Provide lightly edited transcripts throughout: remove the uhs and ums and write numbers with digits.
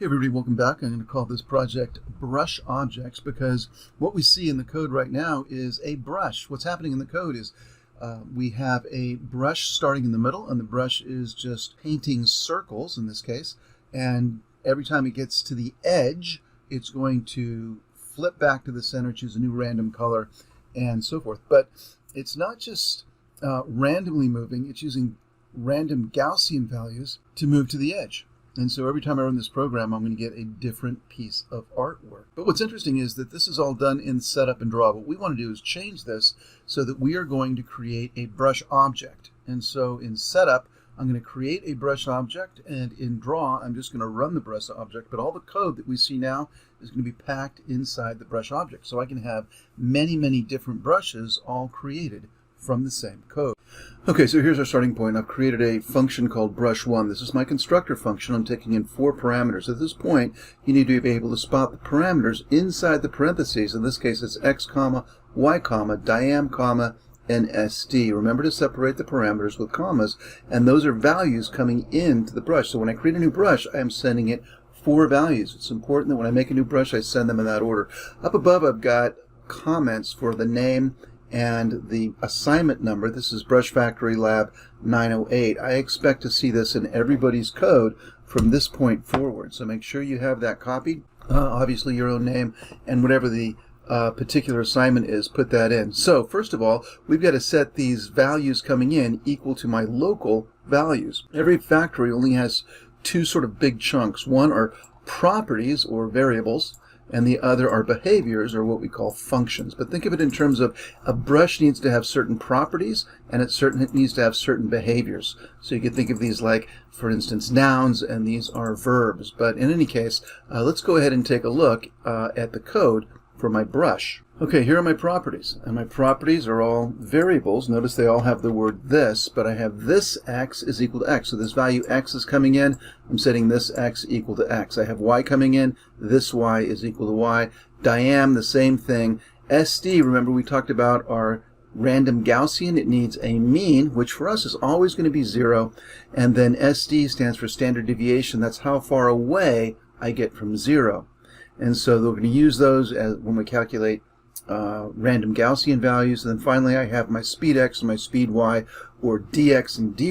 Hey everybody, welcome back. I'm going to call this project Brush Objects because what we see in the code right now is a brush. What's happening in the code is we have a brush starting in the middle, and the brush is just painting circles in this case, and every time it gets to the edge it's going to flip back to the center, choose a new random color, and so forth. But it's not just randomly moving, it's using random Gaussian values to move to the edge. And so every time I run this program, I'm going to get a different piece of artwork. But what's interesting is that this is all done in setup and draw. What we want to do is change this so that we are going to create a brush object. And so in setup, I'm going to create a brush object, and in draw, I'm just going to run the brush object. But all the code that we see now is going to be packed inside the brush object. So I can have many, many different brushes all created from the same code. Okay, so here's our starting point. I've created a function called brush1. This is my constructor function. I'm taking in 4 parameters. At this point, you need to be able to spot the parameters inside the parentheses. In this case, it's x, comma, y, comma, diam, comma, and sd. Remember to separate the parameters with commas, and those are values coming into the brush. So when I create a new brush, I am sending it 4 values. It's important that when I make a new brush, I send them in that order. Up above, I've got comments for the name and the assignment number. This is Brush Factory Lab 908. I expect to see this in everybody's code from this point forward. So make sure you have that copied. Obviously your own name and whatever the particular assignment is, put that in. So first of all, we've got to set these values coming in equal to my local values. Every factory only has 2 sort of big chunks. One are properties or variables, and the other are behaviors, or what we call functions. But think of it in terms of a brush needs to have certain properties, and it needs to have certain behaviors. So you could think of these like, for instance, nouns, and these are verbs. But in any case, let's go ahead and take a look at the code for my brush. Okay, here are my properties, and my properties are all variables. Notice they all have the word this, but I have this x is equal to x. So this value x is coming in. I'm setting this x equal to x. I have y coming in. This y is equal to y. Diam, the same thing. SD, remember we talked about our random Gaussian. It needs a mean, which for us is always going to be 0. And then SD stands for standard deviation. That's how far away I get from 0. And so we're going to use those as when we calculate random Gaussian values. And then finally I have my speed x and my speed y, or dx and dy.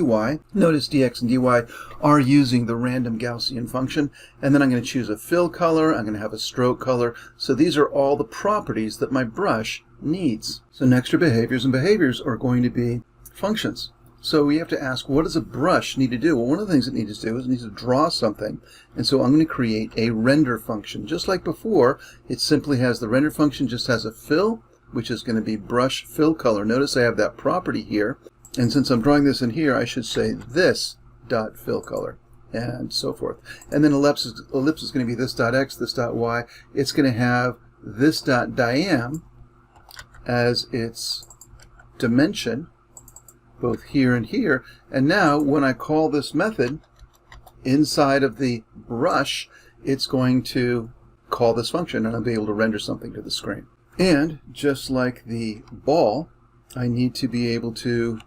Notice dx and dy are using the random Gaussian function. And then I'm going to choose a fill color. I'm going to have a stroke color. So these are all the properties that my brush needs. So next are behaviors, and behaviors are going to be functions. So we have to ask, what does a brush need to do? Well, one of the things it needs to do is it needs to draw something. And so I'm going to create a render function. Just like before, it simply has the render function, just has a fill, which is going to be brush fill color. Notice I have that property here. And since I'm drawing this in here, I should say this dot fill color, and so forth. And then ellipse is going to be this dot x, this dot y. It's going to have this dot diam as its dimension, both here and here. And now when I call this method inside of the brush, it's going to call this function, and I'll be able to render something to the screen. And just like the ball, I need to be able to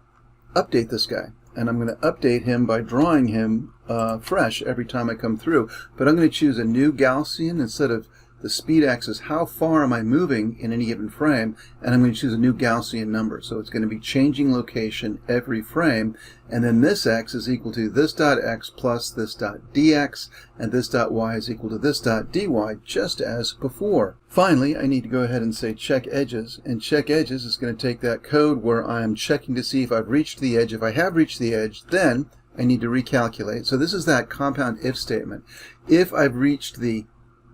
update this guy. And I'm going to update him by drawing him fresh every time I come through. But I'm going to choose a new Gaussian instead of the speed axis. How far am I moving in any given frame? And I'm going to choose a new Gaussian number. So it's going to be changing location every frame. And then this x is equal to this dot x plus this dot dx, and this dot y is equal to this dot dy, just as before. Finally, I need to go ahead and say check edges. And check edges is going to take that code where I'm checking to see if I've reached the edge. If I have reached the edge, then I need to recalculate. So this is that compound if statement. If I've reached the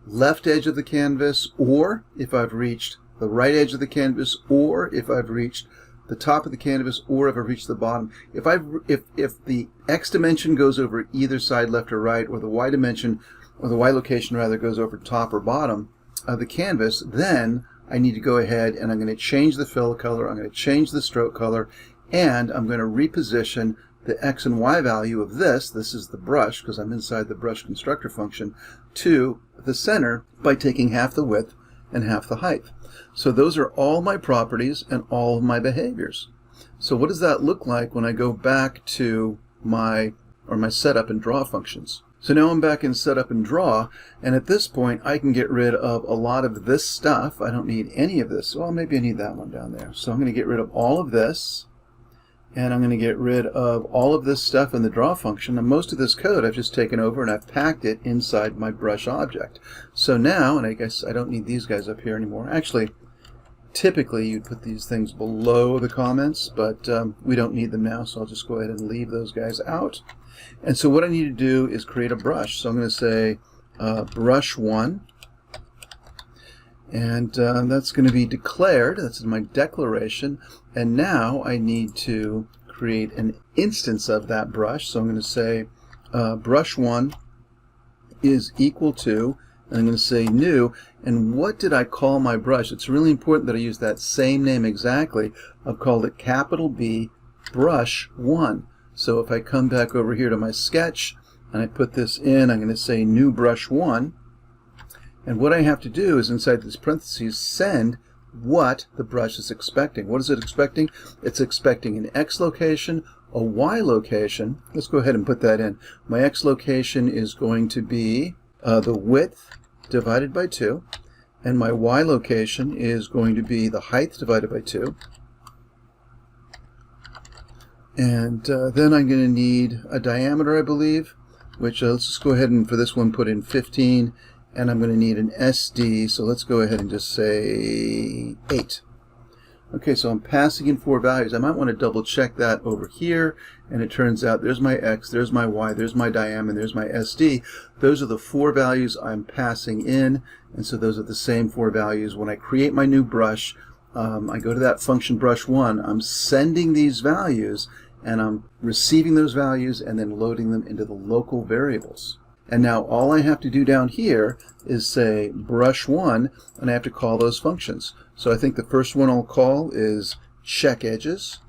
left edge of the canvas, or if I've reached the right edge of the canvas, or if I've reached the top of the canvas, or if I've reached the bottom. If the x dimension goes over either side, left or right, or the y dimension, or the y location rather, goes over top or bottom of the canvas, then I need to go ahead and I'm going to change the fill color, I'm going to change the stroke color, and I'm going to reposition the x and y value of this is the brush, because I'm inside the brush constructor function, to the center by taking half the width and half the height. So those are all my properties and all of my behaviors. So what does that look like when I go back to my setup and draw functions? So now I'm back in Setup and Draw, and at this point I can get rid of a lot of this stuff. I don't need any of this. Well, maybe I need that one down there. So I'm going to get rid of all of this, and I'm going to get rid of all of this stuff in the draw function. And most of this code I've just taken over and I've packed it inside my brush object. So now, and I guess I don't need these guys up here anymore. Actually, typically you'd put these things below the comments, but we don't need them now, so I'll just go ahead and leave those guys out. And so what I need to do is create a brush. So I'm going to say brush 1, and that's going to be declared. That's my declaration. And now I need to create an instance of that brush. So I'm going to say brush 1 is equal to, and I'm going to say new. And what did I call my brush? It's really important that I use that same name exactly. I've called it capital B brush 1. So if I come back over here to my sketch and I put this in, I'm going to say new brush 1. And what I have to do is inside this parentheses send what the brush is expecting. What is it expecting? It's expecting an X location, a Y location. Let's go ahead and put that in. My X location is going to be the width divided by 2, and my Y location is going to be the height divided by 2. And then I'm going to need a diameter, I believe, which let's just go ahead and for this one put in 15, and I'm going to need an SD, so let's go ahead and just say 8. Okay, so I'm passing in 4 values. I might want to double check that over here, and it turns out there's my X, there's my Y, there's my diameter, there's my SD. Those are the 4 values I'm passing in, and so those are the same 4 values. When I create my new brush, I go to that function brush 1, I'm sending these values, and I'm receiving those values and then loading them into the local variables. And now all I have to do down here is say brush 1, and I have to call those functions. So I think the first one I'll call is check edges.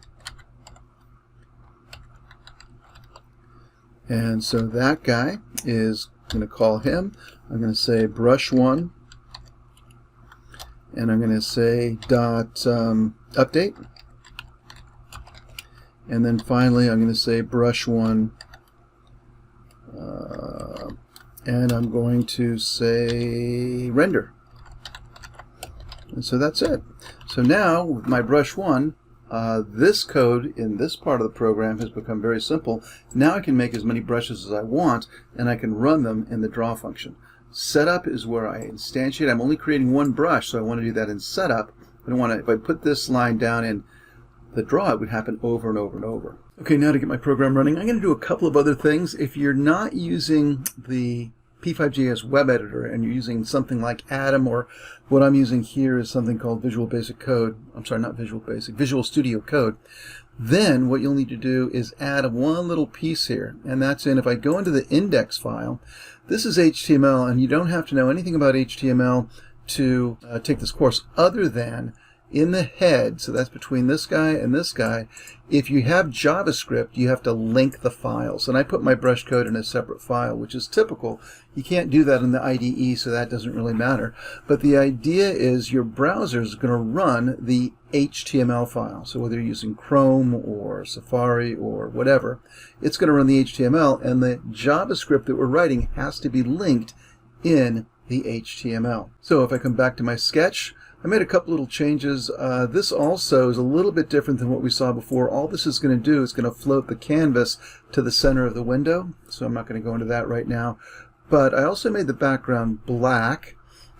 And so that guy is going to call him. I'm going to say brush 1, and I'm going to say dot update. And then finally I'm going to say brush 1, and I'm going to say render. And so that's it. So now with my brush 1, this code in this part of the program has become very simple. Now I can make as many brushes as I want, and I can run them in the draw function. Setup is where I instantiate. I'm only creating one brush, so I want to do that in setup. I don't want to, if I put this line down in the draw, it would happen over and over and over. Okay, now to get my program running, I'm going to do a couple of other things. If you're not using the P5JS web editor and you're using something like Atom, or what I'm using here is something called Visual Basic Code, I'm sorry, not Visual Basic, Visual Studio Code, then what you'll need to do is add one little piece here, and that's if I go into the index file, this is HTML, and you don't have to know anything about HTML to take this course other than in the head, so that's between this guy and this guy, if you have JavaScript, you have to link the files. And I put my brush code in a separate file, which is typical. You can't do that in the IDE, so that doesn't really matter. But the idea is your browser is going to run the HTML file. So whether you're using Chrome or Safari or whatever, it's going to run the HTML, and the JavaScript that we're writing has to be linked in the HTML. So if I come back to my sketch, I made a couple little changes. This also is a little bit different than what we saw before. All this is going to do is going to float the canvas to the center of the window, so I'm not going to go into that right now. But I also made the background black,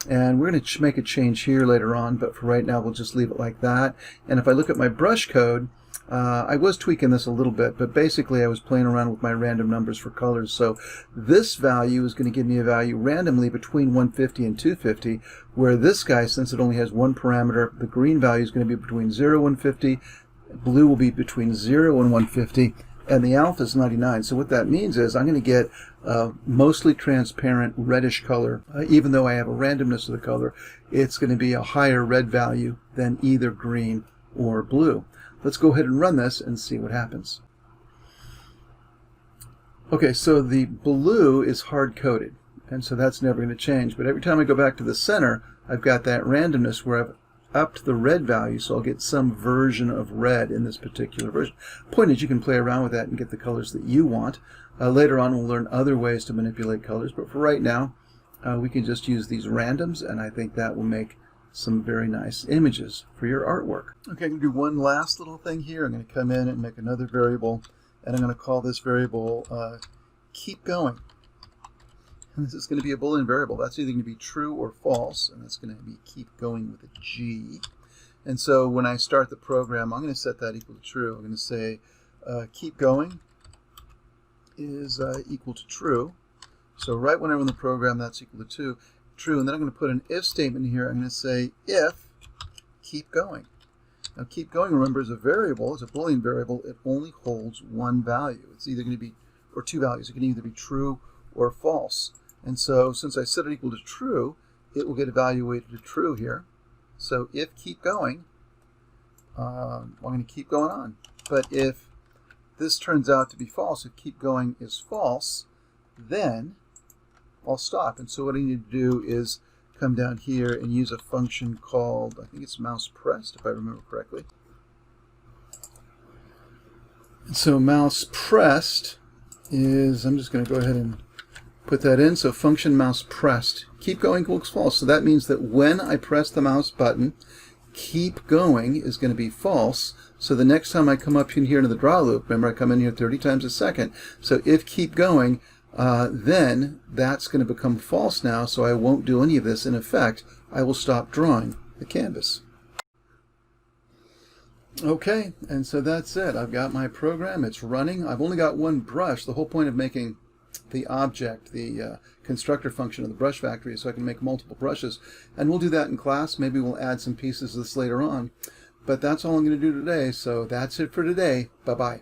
and we're going to make a change here later on, but for right now we'll just leave it like that. And if I look at my brush code, I was tweaking this a little bit, but basically I was playing around with my random numbers for colors. So this value is going to give me a value randomly between 150 and 250, where this guy, since it only has one parameter, the green value is going to be between 0 and 150, blue will be between 0 and 150, and the alpha is 99. So what that means is I'm going to get a mostly transparent reddish color. Even though I have a randomness of the color, it's going to be a higher red value than either green or blue. Let's go ahead and run this and see what happens. Okay, so the blue is hard-coded, and so that's never going to change. But every time I go back to the center, I've got that randomness where I've upped the red value, so I'll get some version of red in this particular version. Point is, you can play around with that and get the colors that you want. Later on, we'll learn other ways to manipulate colors, but for right now, we can just use these randoms, and I think that will make some very nice images for your artwork. Okay, I'm going to do one last little thing here. I'm going to come in and make another variable, and I'm going to call this variable keep going. And this is going to be a Boolean variable. That's either going to be true or false, and that's going to be keep going with a G. And so when I start the program, I'm going to set that equal to true. I'm going to say keep going is equal to true. So right when I run the program, that's equal to true. And then I'm going to put an if statement here. I'm going to say if keep going. Now keep going, remember, is a variable. It's a Boolean variable. It only holds one value. It's either going to be, or two values. It can either be true or false. And so since I set it equal to true, it will get evaluated to true here. So if keep going, I'm going to keep going on. But if this turns out to be false, if keep going is false, then I'll stop. And so what I need to do is come down here and use a function called, I think it's mouse pressed, if I remember correctly. And so mouse pressed is, I'm just going to go ahead and put that in. So function mouse pressed, keep going equals false. So that means that when I press the mouse button, keep going is going to be false. So the next time I come up in here into the draw loop, remember I come in here 30 times a second. So if keep going, then that's going to become false now. So I won't do any of this. In effect, I will stop drawing the canvas. Okay, and so that's it. I've got my program. It's running. I've only got one brush. The whole point of making the object, the constructor function of the brush factory, so I can make multiple brushes. And we'll do that in class. Maybe we'll add some pieces of this later on. But that's all I'm going to do today. So that's it for today. Bye-bye.